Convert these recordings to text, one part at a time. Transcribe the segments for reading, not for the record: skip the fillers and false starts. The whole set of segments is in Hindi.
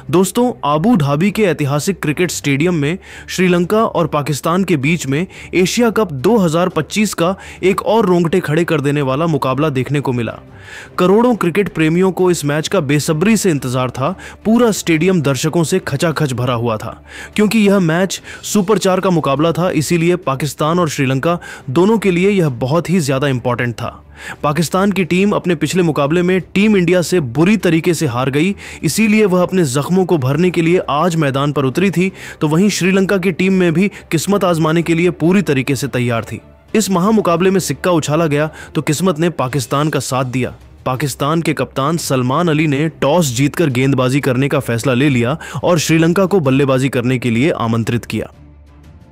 दोस्तों, आबू धाबी के ऐतिहासिक क्रिकेट स्टेडियम में श्रीलंका और पाकिस्तान के बीच में एशिया कप 2025 का एक और रोंगटे खड़े कर देने वाला मुकाबला देखने को मिला। करोड़ों क्रिकेट प्रेमियों को इस मैच का बेसब्री से इंतजार था। पूरा स्टेडियम दर्शकों से खचाखच भरा हुआ था, क्योंकि यह मैच सुपर 4 का मुकाबला था। इसीलिए पाकिस्तान और श्रीलंका दोनों के लिए यह बहुत ही ज्यादा इंपॉर्टेंट था। पाकिस्तान की टीम अपने पिछले मुकाबले में टीम इंडिया से बुरी तरीके से हार गई, इसीलिए वह अपने जख्मों को भरने के लिए आज मैदान पर उतरी थी। तो वहीं श्रीलंका की टीम में भी किस्मत आजमाने के लिए पूरी तरीके से तैयार थी। इस महामुकाबले में सिक्का उछाला गया तो किस्मत ने पाकिस्तान का साथ दिया। पाकिस्तान के कप्तान सलमान अली ने टॉस जीतकर गेंदबाजी करने का फैसला ले लिया और श्रीलंका को बल्लेबाजी करने के लिए आमंत्रित किया।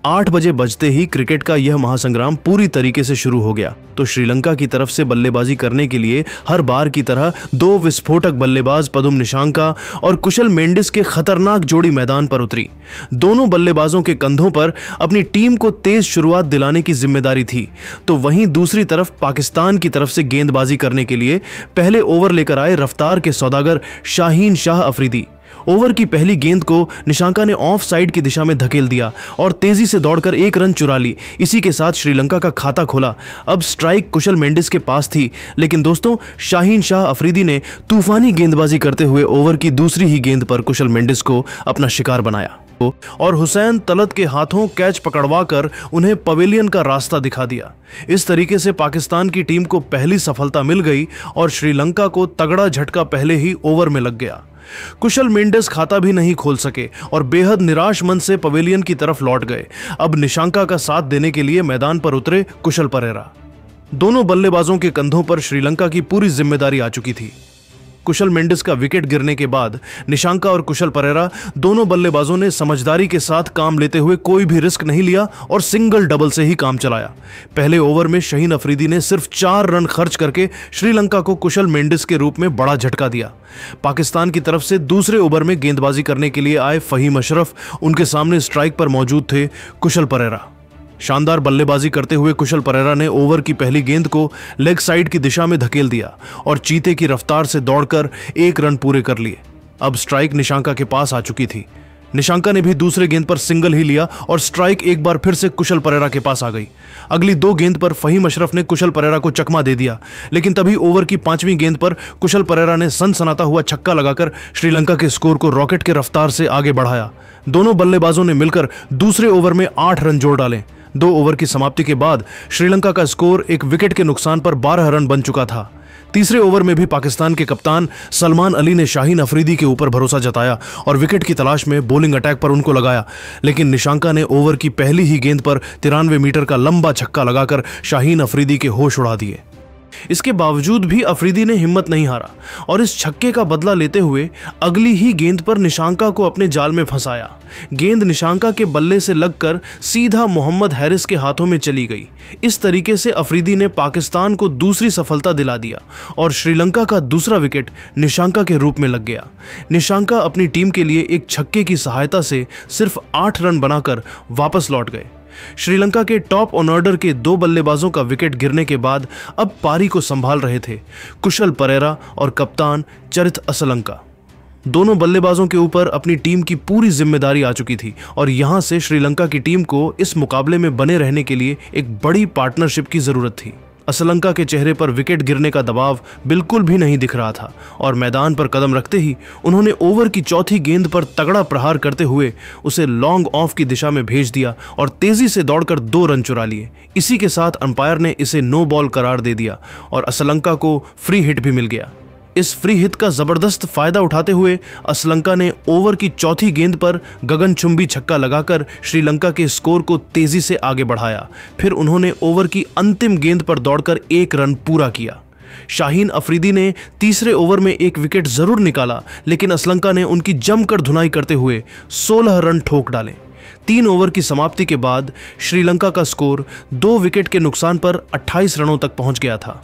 8 बजे बजते ही क्रिकेट का यह महासंग्राम पूरी तरीके से शुरू हो गया। तो श्रीलंका की तरफ से बल्लेबाजी करने के लिए हर बार की तरह 2 विस्फोटक बल्लेबाज पदुम निशांका और कुशल मेंडिस के खतरनाक जोड़ी मैदान पर उतरी। दोनों बल्लेबाजों के कंधों पर अपनी टीम को तेज शुरुआत दिलाने की जिम्मेदारी थी। तो वहीं दूसरी तरफ पाकिस्तान की तरफ से गेंदबाजी करने के लिए पहले ओवर लेकर आए रफ्तार के सौदागर शाहीन शाह अफरीदी। ओवर की पहली गेंद को निशांका ने ऑफ साइड की दिशा में धकेल दिया और तेजी से दौड़कर 1 रन चुरा ली। इसी के साथ श्रीलंका का खाता खोला। अब स्ट्राइक कुशल मेंडिस के पास थी, लेकिन दोस्तों शाहीन शाह अफरीदी ने तूफानी गेंदबाजी करते हुए ओवर की दूसरी ही गेंद पर कुशल मेंडिस को अपना शिकार बनाया और हुसैन तलत के हाथों कैच पकड़वाकर उन्हें पवेलियन का रास्ता दिखा दिया। इस तरीके से पाकिस्तान की टीम को पहली सफलता मिल गई और श्रीलंका को तगड़ा झटका पहले ही ओवर में लग गया। कुशल मेंडिस खाता भी नहीं खोल सके और बेहद निराश मन से पवेलियन की तरफ लौट गए। अब निशांका का साथ देने के लिए मैदान पर उतरे कुशल परेरा। दोनों बल्लेबाजों के कंधों पर श्रीलंका की पूरी जिम्मेदारी आ चुकी थी। कुशल मेंडिस का विकेट गिरने के बाद निशांका और कुशल परेरा दोनों बल्लेबाजों ने समझदारी के साथ काम लेते हुए कोई भी रिस्क नहीं लिया और सिंगल डबल से ही काम चलाया। पहले ओवर में शाहीन अफरीदी ने सिर्फ 4 रन खर्च करके श्रीलंका को कुशल मेंडिस के रूप में बड़ा झटका दिया। पाकिस्तान की तरफ से दूसरे ओवर में गेंदबाजी करने के लिए आए फहीम अशरफ, उनके सामने स्ट्राइक पर मौजूद थे कुशल परेरा। शानदार बल्लेबाजी करते हुए कुशल परेरा ने ओवर की पहली गेंद को लेग साइड की दिशा में धकेल दिया और चीते की रफ्तार से दौड़कर 1 रन पूरे कर लिए। अब स्ट्राइक निशांका के पास आ चुकी थी। निशांका ने भी दूसरे गेंद पर सिंगल ही लिया और स्ट्राइक एक बार फिर से कुशल परेरा के पास आ गई। अगली 2 गेंद पर फहीम अशरफ ने कुशल परेरा को चकमा दे दिया, लेकिन तभी ओवर की 5वीं गेंद पर कुशल परेरा ने सनसनाता हुआ छक्का लगाकर श्रीलंका के स्कोर को रॉकेट के रफ्तार से आगे बढ़ाया। दोनों बल्लेबाजों ने मिलकर दूसरे ओवर में 8 रन जोड़ डाले। 2 ओवर की समाप्ति के बाद श्रीलंका का स्कोर 1 विकेट के नुकसान पर 12 रन बन चुका था। तीसरे ओवर में भी पाकिस्तान के कप्तान सलमान अली ने शाहीन अफरीदी के ऊपर भरोसा जताया और विकेट की तलाश में बॉलिंग अटैक पर उनको लगाया, लेकिन निशांका ने ओवर की पहली ही गेंद पर 93 मीटर का लंबा छक्का लगाकर शाहीन अफरीदी के होश उड़ा दिए। इसके बावजूद भी अफरीदी ने हिम्मत नहीं हारा और इस छक्के का बदला लेते हुए अगली ही गेंद पर निशांका को अपने जाल में फंसाया। गेंद निशांका के बल्ले से लगकर सीधा मोहम्मद हैरिस के हाथों में चली गई। इस तरीके से अफरीदी ने पाकिस्तान को दूसरी सफलता दिला दिया और श्रीलंका का दूसरा विकेट निशांका के रूप में लग गया। निशांका अपनी टीम के लिए एक छक्के की सहायता से सिर्फ 8 रन बनाकर वापस लौट गए। श्रीलंका के टॉप ऑर्डर के 2 बल्लेबाजों का विकेट गिरने के बाद अब पारी को संभाल रहे थे कुशल परेरा और कप्तान चरित असलंका। दोनों बल्लेबाजों के ऊपर अपनी टीम की पूरी जिम्मेदारी आ चुकी थी और यहां से श्रीलंका की टीम को इस मुकाबले में बने रहने के लिए एक बड़ी पार्टनरशिप की जरूरत थी। असलंका के चेहरे पर विकेट गिरने का दबाव बिल्कुल भी नहीं दिख रहा था और मैदान पर कदम रखते ही उन्होंने ओवर की चौथी गेंद पर तगड़ा प्रहार करते हुए उसे लॉन्ग ऑफ की दिशा में भेज दिया और तेजी से दौड़कर 2 रन चुरा लिए। इसी के साथ अंपायर ने इसे नो बॉल करार दे दिया और असलंका को फ्री हिट भी मिल गया। इस फ्री हिट का जबरदस्त फायदा उठाते हुए असलंका ने ओवर की चौथी गेंद पर गगनचुंबी छक्का लगाकर श्रीलंका के स्कोर को तेजी से आगे बढ़ाया। फिर उन्होंने ओवर की अंतिम गेंद पर दौड़कर 1 रन पूरा किया। शाहीन अफरीदी ने तीसरे ओवर में 1 विकेट जरूर निकाला, लेकिन असलंका ने उनकी जमकर धुनाई करते हुए 16 रन ठोक डाले। 3 ओवर की समाप्ति के बाद श्रीलंका का स्कोर 2 विकेट के नुकसान पर 28 रनों तक पहुंच गया था।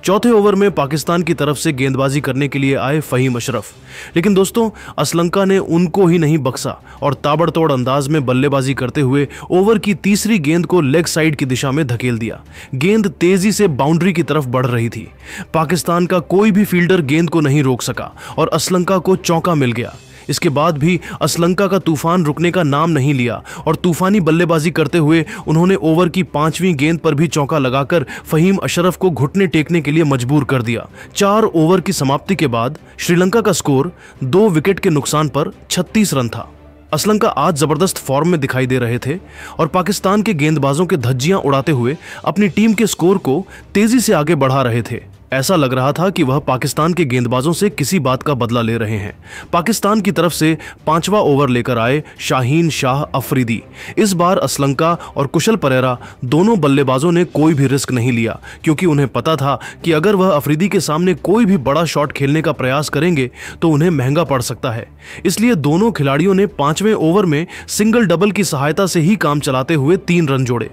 चौथे ओवर में पाकिस्तान की तरफ से गेंदबाजी करने के लिए आए फहीम अशरफ, लेकिन दोस्तों असलंका ने उनको ही नहीं बख्शा और ताबड़तोड़ अंदाज में बल्लेबाजी करते हुए ओवर की तीसरी गेंद को लेग साइड की दिशा में धकेल दिया। गेंद तेजी से बाउंड्री की तरफ बढ़ रही थी। पाकिस्तान का कोई भी फील्डर गेंद को नहीं रोक सका और असलंका को चौका मिल गया। इसके बाद भी असलंका का तूफान रुकने का नाम नहीं लिया और तूफानी बल्लेबाजी करते हुए उन्होंने ओवर की 5वीं गेंद पर भी चौका लगाकर फहीम अशरफ को घुटने टेकने के लिए मजबूर कर दिया। 4 ओवर की समाप्ति के बाद श्रीलंका का स्कोर 2 विकेट के नुकसान पर 36 रन था। असलंका आज जबरदस्त फॉर्म में दिखाई दे रहे थे और पाकिस्तान के गेंदबाजों के धज्जियां उड़ाते हुए अपनी टीम के स्कोर को तेजी से आगे बढ़ा रहे थे। ऐसा लग रहा था कि वह पाकिस्तान के गेंदबाजों से किसी बात का बदला ले रहे हैं। पाकिस्तान की तरफ से 5वां ओवर लेकर आए शाहीन शाह अफरीदी। इस बार असलंका और कुशल परेरा दोनों बल्लेबाजों ने कोई भी रिस्क नहीं लिया, क्योंकि उन्हें पता था कि अगर वह अफरीदी के सामने कोई भी बड़ा शॉट खेलने का प्रयास करेंगे तो उन्हें महंगा पड़ सकता है। इसलिए दोनों खिलाड़ियों ने 5वें ओवर में सिंगल डबल की सहायता से ही काम चलाते हुए 3 रन जोड़े।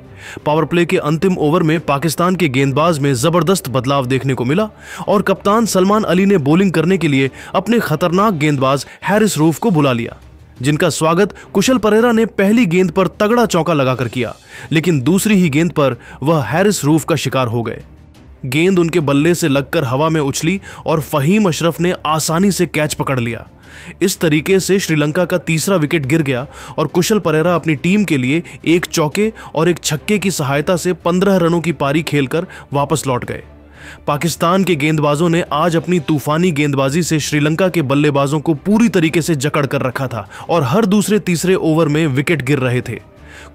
पावर प्ले के अंतिम ओवर में पाकिस्तान के गेंदबाज में जबरदस्त बदलाव देखने को मिला और कप्तान सलमान अली ने बॉलिंग करने के लिए अपने खतरनाक गेंदबाज हैरिस रूफ को बुला लिया, जिनका स्वागत कुशल परेरा ने पहली गेंद पर तगड़ा चौका लगाकर किया, लेकिन दूसरी ही गेंद पर वह हैरिस रूफ का शिकार हो गए। गेंद उनके बल्ले से लगकर हवा में उछली और फहीम अशरफ ने आसानी से कैच पकड़ लिया। इस तरीके से श्रीलंका का तीसरा विकेट गिर गया और कुशल परेरा अपनी टीम के लिए 1 चौके और 1 छक्के की सहायता से 15 रनों की पारी खेलकर वापस लौट गए। पाकिस्तान के गेंदबाजों ने आज अपनी तूफानी गेंदबाजी से श्रीलंका के बल्लेबाजों को पूरी तरीके से जकड़ कर रखा था और हर दूसरे तीसरे ओवर में विकेट गिर रहे थे।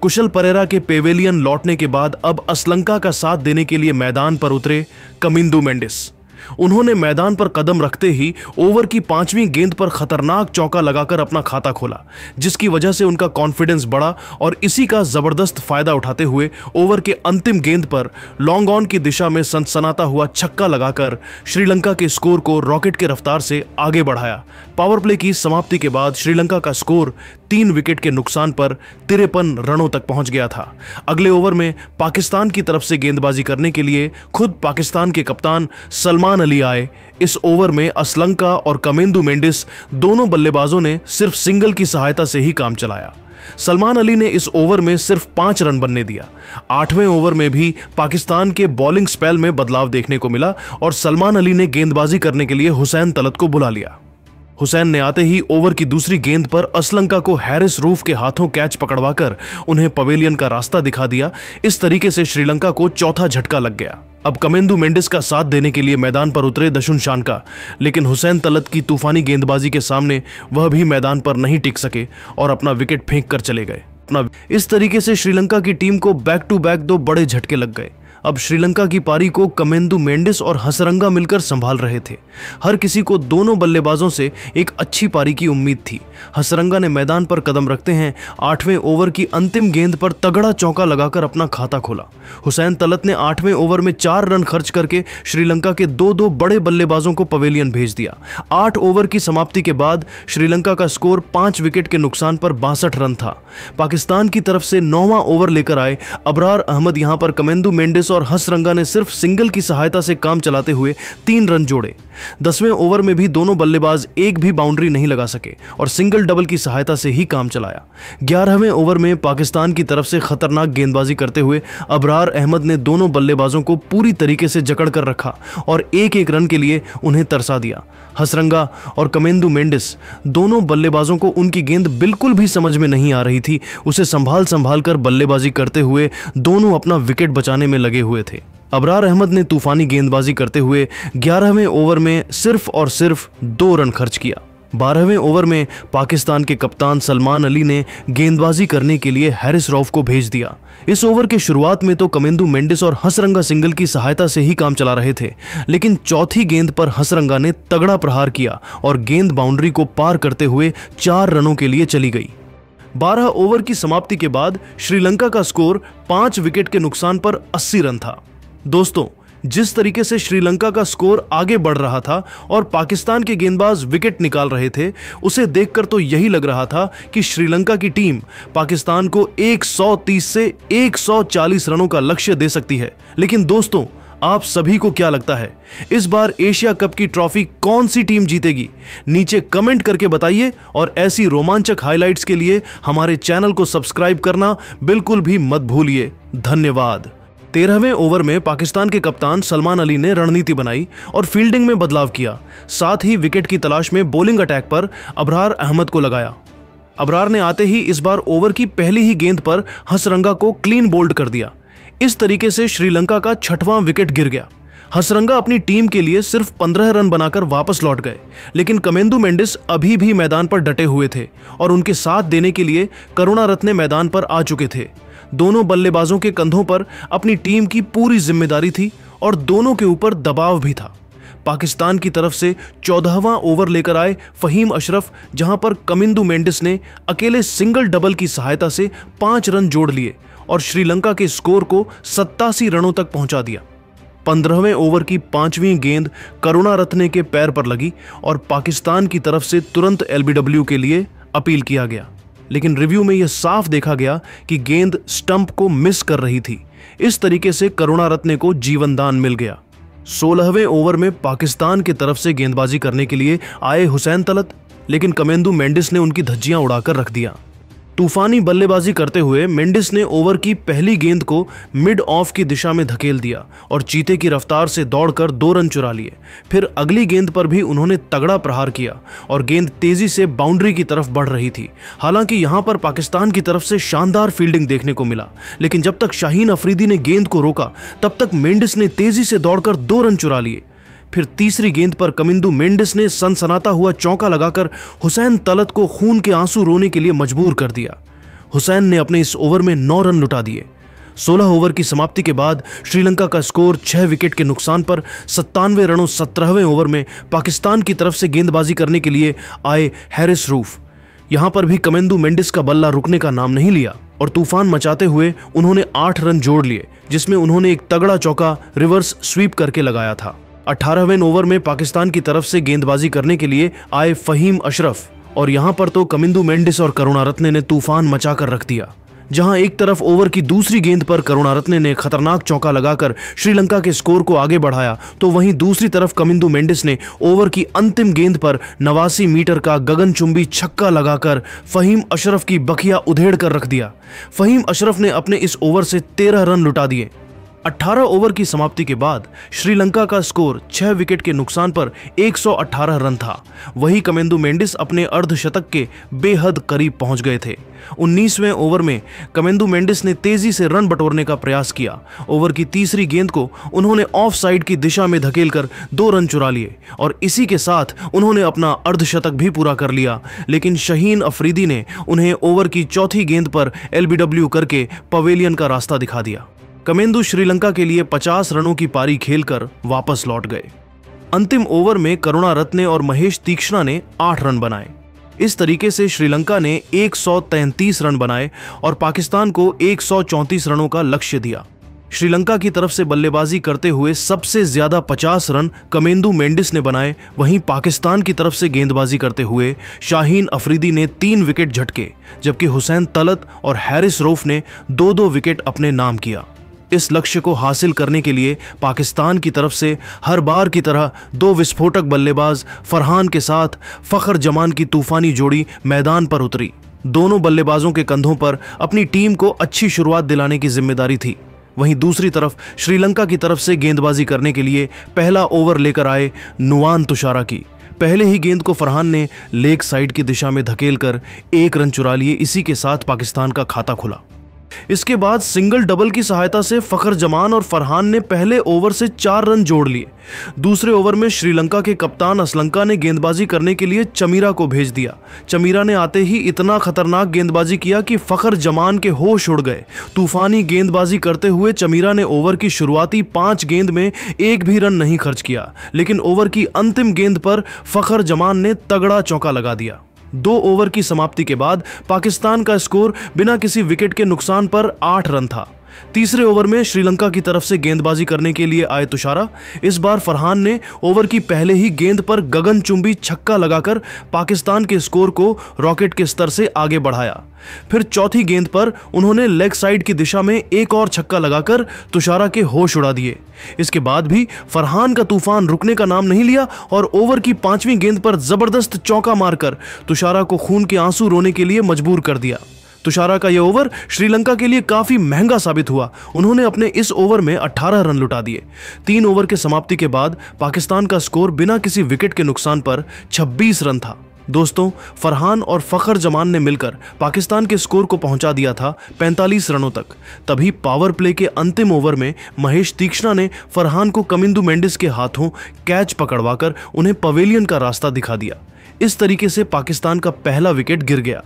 कुशल परेरा के पेवेलियन लौटने के बाद अब असलंका का साथ देने के लिए मैदान पर उतरे कमिंदु मेंडिस। उन्होंने मैदान पर कदम रखते ही ओवर की 5वीं गेंद पर खतरनाक चौका लगाकर अपना खाता खोला, जिसकी वजह से उनका कॉन्फिडेंस बढ़ा और इसी का जबरदस्त फायदा उठाते हुए ओवर के अंतिम गेंद पर लॉन्ग ऑन की दिशा में सनसनाता हुआ छक्का लगाकर श्रीलंका के स्कोर को रॉकेट के रफ्तार से आगे बढ़ाया। पावर प्ले की समाप्ति के बाद श्रीलंका का स्कोर 3 विकेट के नुकसान पर 53 रनों तक पहुंच गया था। अगले ओवर में पाकिस्तान की तरफ से गेंदबाजी करने के लिए खुद पाकिस्तान के कप्तान सलमान अली आए। इस ओवर में असलंका और कमेंदु मेंडिस दोनों बल्लेबाजों ने सिर्फ सिंगल की सहायता से ही काम चलाया। सलमान अली ने इस ओवर में सिर्फ 5 रन बनने दिया। 8वें ओवर में भी पाकिस्तान के बॉलिंग स्पेल में बदलाव देखने को मिला और सलमान अली ने गेंदबाजी करने के लिए हुसैन तलत को बुला लिया। हुसैन ने आते ही ओवर की दूसरी गेंद पर असलंका को हैरिस रूफ के हाथों कैच पकड़वाकर उन्हें पवेलियन का रास्ता दिखा दिया। इस तरीके से श्रीलंका को चौथा झटका लग गया। अब कमेंदु मेंडिस का साथ देने के लिए मैदान पर उतरे दशुन शानका, लेकिन हुसैन तलत की तूफानी गेंदबाजी के सामने वह भी मैदान पर नहीं टिक सके और अपना विकेट फेंक कर चले गए। इस तरीके से श्रीलंका की टीम को बैक टू बैक 2 बड़े झटके लग गए। अब श्रीलंका की पारी को कमेंदु मेंडिस और हसरंगा मिलकर संभाल रहे थे। हर किसी को दोनों बल्लेबाजों से एक अच्छी पारी की उम्मीद थी। हसरंगा ने मैदान पर कदम रखते हैं 8वें ओवर की अंतिम गेंद पर तगड़ा चौका लगाकर अपना खाता खोला। हुसैन तलत ने 8वें ओवर में 4 रन खर्च करके श्रीलंका के 2 बड़े बल्लेबाजों को पवेलियन भेज दिया। 8 ओवर की समाप्ति के बाद श्रीलंका का स्कोर 5 विकेट के नुकसान पर 62 रन था। पाकिस्तान की तरफ से 9वां ओवर लेकर आए अबरार अहमद यहां पर कमेंदु मेंडिस और हसरंगा ने सिर्फ सिंगल की सहायता से काम चलाते हुए 3 रन जोड़े। 10वें ओवर में भी दोनों बल्लेबाज एक भी बाउंड्री नहीं लगा सके और सिंगल डबल की सहायता से ही काम चलाया। 11वें ओवर में पाकिस्तान की तरफ से खतरनाक गेंदबाजी करते हुए अबरार अहमद ने दोनों बल्लेबाजों को पूरी तरीके से जकड़ कर रखा और एक रन के लिए उन्हें तरसा दिया। हसरंगा और कमेंदु मेंडिस दोनों बल्लेबाजों को उनकी गेंद बिल्कुल भी समझ में नहीं आ रही थी। उसे संभाल कर बल्लेबाजी करते हुए दोनों अपना विकेट बचाने में लगे हुए थे। अबरार अहमद ने तूफानी गेंदबाजी करते हुए 11वें ओवर में सिर्फ और सिर्फ 2 रन खर्च किया। 12वें ओवर में पाकिस्तान के कप्तान सलमान अली ने गेंदबाजी करने के लिए हैरिस रऊफ को भेज दिया। इस ओवर के शुरुआत में तो कमेंदु मेंडिस और हसरंगा सिंगल की सहायता से ही काम चला रहे थे, लेकिन चौथी गेंद पर हसरंगा ने तगड़ा प्रहार किया और गेंद बाउंड्री को पार करते हुए 4 रनों के लिए चली गई। 12 ओवर की समाप्ति के बाद श्रीलंका का स्कोर 5 विकेट के नुकसान पर 80 रन था। दोस्तों, जिस तरीके से श्रीलंका का स्कोर आगे बढ़ रहा था और पाकिस्तान के गेंदबाज विकेट निकाल रहे थे, उसे देखकर तो यही लग रहा था कि श्रीलंका की टीम पाकिस्तान को 130 से 140 रनों का लक्ष्य दे सकती है। लेकिन दोस्तों, आप सभी को क्या लगता है, इस बार एशिया कप की ट्रॉफी कौन सी टीम जीतेगी? नीचे कमेंट करके बताइए और ऐसी रोमांचक हाइलाइट्स के लिए हमारे चैनल को सब्सक्राइब करना बिल्कुल भी मत भूलिए। धन्यवाद। 13वें ओवर में पाकिस्तान के कप्तान सलमान अली ने रणनीति बनाई और फील्डिंग में बदलाव किया। साथ ही विकेट की तलाश में बॉलिंग अटैक पर अबरार अहमद को लगाया। अबरार ने आते ही इस बार ओवर की पहली ही गेंद पर हसरंगा को क्लीन बोल्ड कर दिया। इस तरीके से श्रीलंका का 6वां विकेट गिर गया। हसरंगा अपनी टीम के लिए सिर्फ 15 रन बनाकर वापस लौट गए, लेकिन कमेंदु मेंडिस अभी भी मैदान पर डटे हुए थे और उनके साथ देने के लिए करुणारत्ने मैदान पर आ चुके थे। दोनों बल्लेबाजों के कंधों पर अपनी टीम की पूरी जिम्मेदारी थी और दोनों के ऊपर दबाव भी था। पाकिस्तान की तरफ से 14वां ओवर लेकर आए फहीम अशरफ, जहां पर कमेंदु मेंडिस ने अकेले सिंगल डबल की सहायता से 5 रन जोड़ लिए और श्रीलंका के स्कोर को 87 रनों तक पहुंचा दिया। 15वें ओवर की 5वीं गेंद करुणारत्ने के पैर पर लगी और पाकिस्तान की तरफ से तुरंत एलबीडब्ल्यू के लिए अपील किया गया, लेकिन रिव्यू में यह साफ देखा गया कि गेंद स्टंप को मिस कर रही थी। इस तरीके से करुणारत्ने को जीवनदान मिल गया। 16वें ओवर में पाकिस्तान की तरफ से गेंदबाजी करने के लिए आए हुसैन तलत, लेकिन कमेंदु मेंडिस ने उनकी धज्जियां उड़ाकर रख दिया। तूफानी बल्लेबाजी करते हुए मेंडिस ने ओवर की पहली गेंद को मिड ऑफ की दिशा में धकेल दिया और चीते की रफ्तार से दौड़कर 2 रन चुरा लिए। फिर अगली गेंद पर भी उन्होंने तगड़ा प्रहार किया और गेंद तेजी से बाउंड्री की तरफ बढ़ रही थी। हालांकि यहां पर पाकिस्तान की तरफ से शानदार फील्डिंग देखने को मिला, लेकिन जब तक शाहीन अफरीदी ने गेंद को रोका तब तक मेंडिस ने तेजी से दौड़कर 2 रन चुरा लिए। फिर तीसरी गेंद पर कमेंदु मेंडिस ने सनसनाता हुआ चौका लगाकर हुसैन तलत को खून के आंसू रोने के लिए मजबूर कर दिया। हुसैन ने अपने इस ओवर में 9 रन लुटा दिए। 16 ओवर की समाप्ति के बाद श्रीलंका का स्कोर 6 विकेट के नुकसान पर 97 रनों 17वें ओवर में पाकिस्तान की तरफ से गेंदबाजी करने के लिए आए हैरिस रूफ। यहां पर भी कमेंदु मेंडिस का बल्ला रुकने का नाम नहीं लिया और तूफान मचाते हुए उन्होंने 8 रन जोड़ लिए, जिसमें उन्होंने एक तगड़ा चौका रिवर्स स्वीप करके लगाया था। 18वें ओवर में पाकिस्तान की तरफ से गेंदबाजी करने के लिए आए फहीम अशरफ और यहां पर तो कमेंदु मेंडिस और करुणारत्ने ने तूफान मचाकर रख दिया। जहां एक तरफ ओवर की दूसरी गेंद पर करुणारत्ने ने खतरनाक चौका लगाकर श्रीलंका के स्कोर को आगे बढ़ाया, तो वहीं दूसरी तरफ कमेंदु मेंडिस ने ओवर की अंतिम गेंद पर 89 मीटर का गगनचुंबी छक्का लगाकर फहीम अशरफ की बखिया उधेड़ कर रख दिया। फहीम अशरफ ने अपने इस ओवर से 13 रन लुटा दिए। 18 ओवर की समाप्ति के बाद श्रीलंका का स्कोर 6 विकेट के नुकसान पर 118 रन था। वहीं कमेंदु मेंडिस अपने अर्धशतक के बेहद करीब पहुंच गए थे। 19वें ओवर में कमेंदु मेंडिस ने तेजी से रन बटोरने का प्रयास किया। ओवर की तीसरी गेंद को उन्होंने ऑफ साइड की दिशा में धकेलकर 2 रन चुरा लिए और इसी के साथ उन्होंने अपना अर्धशतक भी पूरा कर लिया। लेकिन शाहीन अफरीदी ने उन्हें ओवर की चौथी गेंद पर एलबीडब्ल्यू करके पवेलियन का रास्ता दिखा दिया। कमेंदु श्रीलंका के लिए 50 रनों की पारी खेलकर वापस लौट गए। अंतिम ओवर में करुणारत्ने और महेश तीक्ष्णा ने 8 रन बनाए। इस तरीके से श्रीलंका ने 133 रन बनाए और पाकिस्तान को 134 रनों का लक्ष्य दिया। श्रीलंका की तरफ से बल्लेबाजी करते हुए सबसे ज्यादा 50 रन कमेंदु मेंडिस ने बनाए। वहीं पाकिस्तान की तरफ से गेंदबाजी करते हुए शाहीन अफरीदी ने 3 विकेट झटके, जबकि हुसैन तलत और हैरिस रऊफ ने 2-2 विकेट अपने नाम किया। इस लक्ष्य को हासिल करने के लिए पाकिस्तान की तरफ से हर बार की तरह 2 विस्फोटक बल्लेबाज फरहान के साथ फखर जमान की तूफानी जोड़ी मैदान पर उतरी। दोनों बल्लेबाजों के कंधों पर अपनी टीम को अच्छी शुरुआत दिलाने की जिम्मेदारी थी। वहीं दूसरी तरफ श्रीलंका की तरफ से गेंदबाजी करने के लिए पहला ओवर लेकर आए नुवान तुषारा की। पहले ही गेंद को फरहान ने लेग साइड की दिशा में धकेलकर 1 रन चुरा लिए। इसी के साथ पाकिस्तान का खाता खुला। इसके बाद सिंगल डबल की सहायता से फखर जमान और फरहान ने पहले ओवर से 4 रन जोड़ लिए। दूसरे ओवर में श्रीलंका के कप्तान असलंका ने गेंदबाजी करने के लिए चमीरा को भेज दिया। चमीरा ने आते ही इतना खतरनाक गेंदबाजी किया कि फखर जमान के होश उड़ गए। तूफानी गेंदबाजी करते हुए चमीरा ने ओवर की शुरुआती 5 गेंद में एक भी रन नहीं खर्च किया, लेकिन ओवर की अंतिम गेंद पर फखर जमान ने तगड़ा चौका लगा दिया। 2 ओवर की समाप्ति के बाद पाकिस्तान का स्कोर बिना किसी विकेट के नुकसान पर 8 रन था। तीसरे ओवर में श्रीलंका की तरफ से गेंदबाजी करने के लिए आए तुषारा। इस बार फरहान ने ओवर की पहले ही गेंद पर गगनचुंबी छक्का लगाकर पाकिस्तान के स्कोर को रॉकेट के स्तर से आगे बढ़ाया। फिर चौथी गेंद पर उन्होंने लेग साइड की दिशा में एक और छक्का लगाकर तुषारा के होश उड़ा दिए। इसके बाद भी फरहान का तूफान रुकने का नाम नहीं लिया और ओवर की 5वीं गेंद पर जबरदस्त चौका मारकर तुषारा को खून के आंसू रोने के लिए मजबूर कर दिया। तुषारा का यह ओवर श्रीलंका के लिए काफी महंगा साबित हुआ। उन्होंने अपने इस ओवर में 18 रन लुटा दिए। 3 ओवर के समाप्ति के बाद पाकिस्तान का स्कोर बिना किसी विकेट के नुकसान पर 26 रन था। दोस्तों, फरहान और फखर जमान ने मिलकर पाकिस्तान के स्कोर को पहुंचा दिया था 45 रनों तक। तभी पावर प्ले के अंतिम ओवर में महेश तीक्ष्णा ने फरहान को कमिंदु मेंडिस के हाथों कैच पकड़वाकर उन्हें पवेलियन का रास्ता दिखा दिया। इस तरीके से पाकिस्तान का पहला विकेट गिर गया।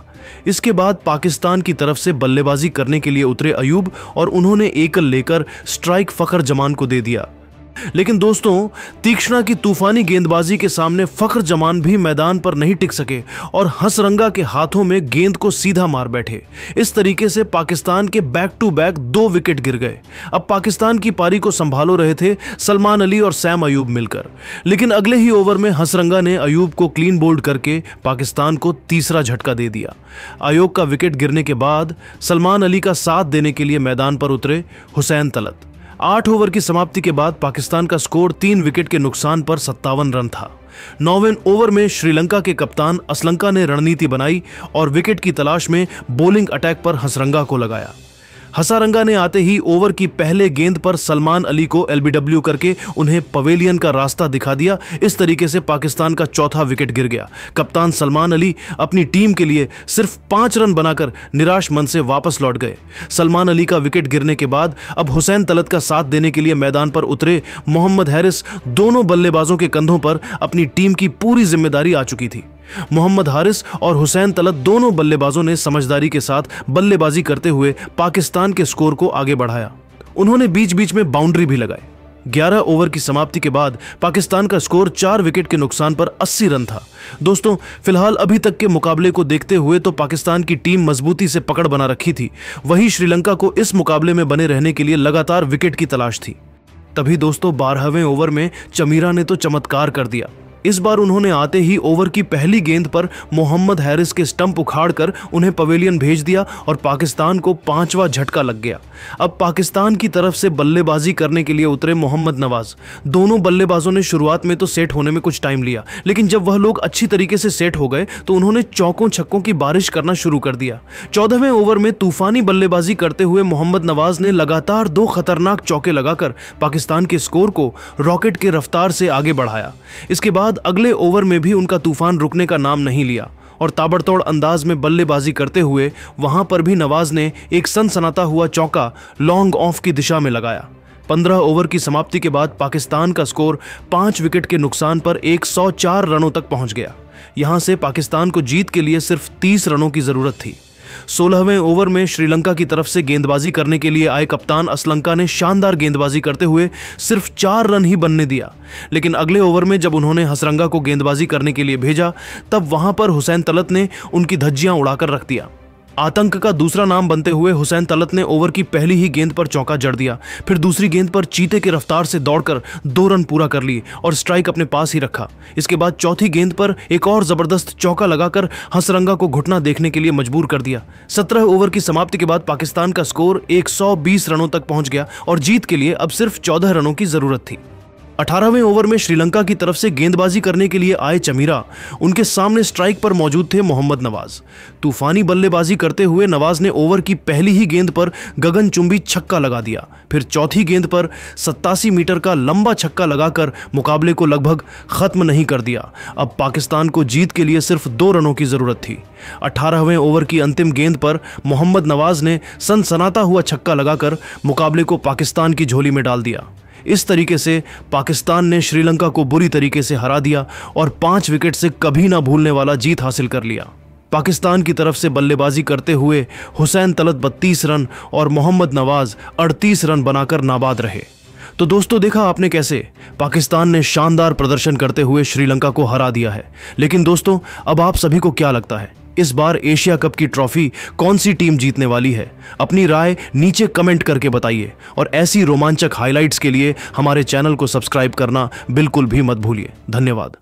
इसके बाद पाकिस्तान की तरफ से बल्लेबाजी करने के लिए उतरे अयूब और उन्होंने एकल लेकर स्ट्राइक फखर जमान को दे दिया। लेकिन दोस्तों, तीक्ष्णा की तूफानी गेंदबाजी के सामने फखर जमान भी मैदान पर नहीं टिक सके और हसरंगा के हाथों में गेंद को सीधा मार बैठे। इस तरीके से पाकिस्तान के बैक टू बैक 2 विकेट गिर गए। अब पाकिस्तान की पारी को संभालो रहे थे सलमान अली और सैम अयूब मिलकर, लेकिन अगले ही ओवर में हसरंगा ने अयूब को क्लीन बोल्ड करके पाकिस्तान को तीसरा झटका दे दिया। अयूब का विकेट गिरने के बाद सलमान अली का साथ देने के लिए मैदान पर उतरे हुसैन तलत। 8 ओवर की समाप्ति के बाद पाकिस्तान का स्कोर 3 विकेट के नुकसान पर 57 रन था। 9वें ओवर में श्रीलंका के कप्तान असलंका ने रणनीति बनाई और विकेट की तलाश में बॉलिंग अटैक पर हसरंगा को लगाया। हसरंगा ने आते ही ओवर की पहले गेंद पर सलमान अली को एलबीडब्ल्यू करके उन्हें पवेलियन का रास्ता दिखा दिया। इस तरीके से पाकिस्तान का चौथा विकेट गिर गया। कप्तान सलमान अली अपनी टीम के लिए सिर्फ 5 रन बनाकर निराश मन से वापस लौट गए। सलमान अली का विकेट गिरने के बाद अब हुसैन तलत का साथ देने के लिए मैदान पर उतरे मोहम्मद हारिस दोनों बल्लेबाजों के कंधों पर अपनी टीम की पूरी जिम्मेदारी आ चुकी थी। मोहम्मद हारिस और हुसैन तलत दोनों बल्लेबाजों ने समझदारी के साथ बल्लेबाजी करते हुए पाकिस्तान के स्कोर को आगे बढ़ाया। उन्होंने बीच बीच में बाउंड्री भी लगाई। 11 ओवर की समाप्ति के बाद पाकिस्तान का स्कोर 4 विकेट के नुकसान पर 80 रन था। दोस्तों, फिलहाल अभी तक के मुकाबले को देखते हुए तो पाकिस्तान की टीम मजबूती से पकड़ बना रखी थी। वहीं श्रीलंका को इस मुकाबले में बने रहने के लिए लगातार विकेट की तलाश थी। तभी दोस्तों, 12वें ओवर में चमीरा ने तो चमत्कार कर दिया। इस बार उन्होंने आते ही ओवर की पहली गेंद पर मोहम्मद हारिस के स्टंप उखाड़कर उन्हें पवेलियन भेज दिया और पाकिस्तान को 5वां झटका लग गया। अब पाकिस्तान की तरफ से बल्लेबाजी करने के लिए उतरे मोहम्मद नवाज। दोनों बल्लेबाजों ने शुरुआत में तो सेट होने में कुछ टाइम लिया, लेकिन जब वह लोग अच्छी तरीके से सेट हो गए तो उन्होंने चौकों छक्कों की बारिश करना शुरू कर दिया। 14वें ओवर में तूफानी बल्लेबाजी करते हुए मोहम्मद नवाज ने लगातार 2 खतरनाक चौके लगाकर पाकिस्तान के स्कोर को रॉकेट के रफ्तार से आगे बढ़ाया। इसके बाद अगले ओवर में भी उनका तूफान रुकने का नाम नहीं लिया और ताबड़तोड़ अंदाज में बल्लेबाजी करते हुए वहां पर भी नवाज ने एक सनसनाता हुआ चौका लॉन्ग ऑफ की दिशा में लगाया। 15 ओवर की समाप्ति के बाद पाकिस्तान का स्कोर 5 विकेट के नुकसान पर 104 रनों तक पहुंच गया। यहां से पाकिस्तान को जीत के लिए सिर्फ 30 रनों की जरूरत थी। 16वें ओवर में श्रीलंका की तरफ से गेंदबाजी करने के लिए आए कप्तान असलंका ने शानदार गेंदबाजी करते हुए सिर्फ 4 रन ही बनने दिया। लेकिन अगले ओवर में जब उन्होंने हसरंगा को गेंदबाजी करने के लिए भेजा, तब वहां पर हुसैन तलत ने उनकी धज्जियां उड़ाकर रख दिया। आतंक का दूसरा नाम बनते हुए हुसैन तलत ने ओवर की पहली ही गेंद पर चौका जड़ दिया। फिर दूसरी गेंद पर चीते की रफ्तार से दौड़कर 2 रन पूरा कर लिए और स्ट्राइक अपने पास ही रखा। इसके बाद चौथी गेंद पर एक और जबरदस्त चौका लगाकर हसरंगा को घुटना देखने के लिए मजबूर कर दिया। 17 ओवर की समाप्ति के बाद पाकिस्तान का स्कोर 120 रनों तक पहुंच गया और जीत के लिए अब सिर्फ 14 रनों की जरूरत थी। 18वें ओवर में श्रीलंका की तरफ से गेंदबाजी करने के लिए आए चमीरा, उनके सामने स्ट्राइक पर मौजूद थे मोहम्मद नवाज। तूफानी बल्लेबाजी करते हुए नवाज ने ओवर की पहली ही गेंद पर गगनचुंबी छक्का लगा दिया। फिर चौथी गेंद पर 87 मीटर का लंबा छक्का लगाकर मुकाबले को लगभग खत्म नहीं कर दिया। अब पाकिस्तान को जीत के लिए सिर्फ 2 रनों की जरूरत थी। 18वें ओवर की अंतिम गेंद पर मोहम्मद नवाज ने सनसनाता हुआ छक्का लगाकर मुकाबले को पाकिस्तान की झोली में डाल दिया। इस तरीके से पाकिस्तान ने श्रीलंका को बुरी तरीके से हरा दिया और 5 विकेट से कभी ना भूलने वाला जीत हासिल कर लिया। पाकिस्तान की तरफ से बल्लेबाजी करते हुए हुसैन तलत 32 रन और मोहम्मद नवाज 38 रन बनाकर नाबाद रहे। तो दोस्तों, देखा आपने कैसे पाकिस्तान ने शानदार प्रदर्शन करते हुए श्रीलंका को हरा दिया है। लेकिन दोस्तों, अब आप सभी को क्या लगता है, इस बार एशिया कप की ट्रॉफी कौन सी टीम जीतने वाली है? अपनी राय नीचे कमेंट करके बताइए और ऐसी रोमांचक हाइलाइट्स के लिए हमारे चैनल को सब्सक्राइब करना बिल्कुल भी मत भूलिए। धन्यवाद।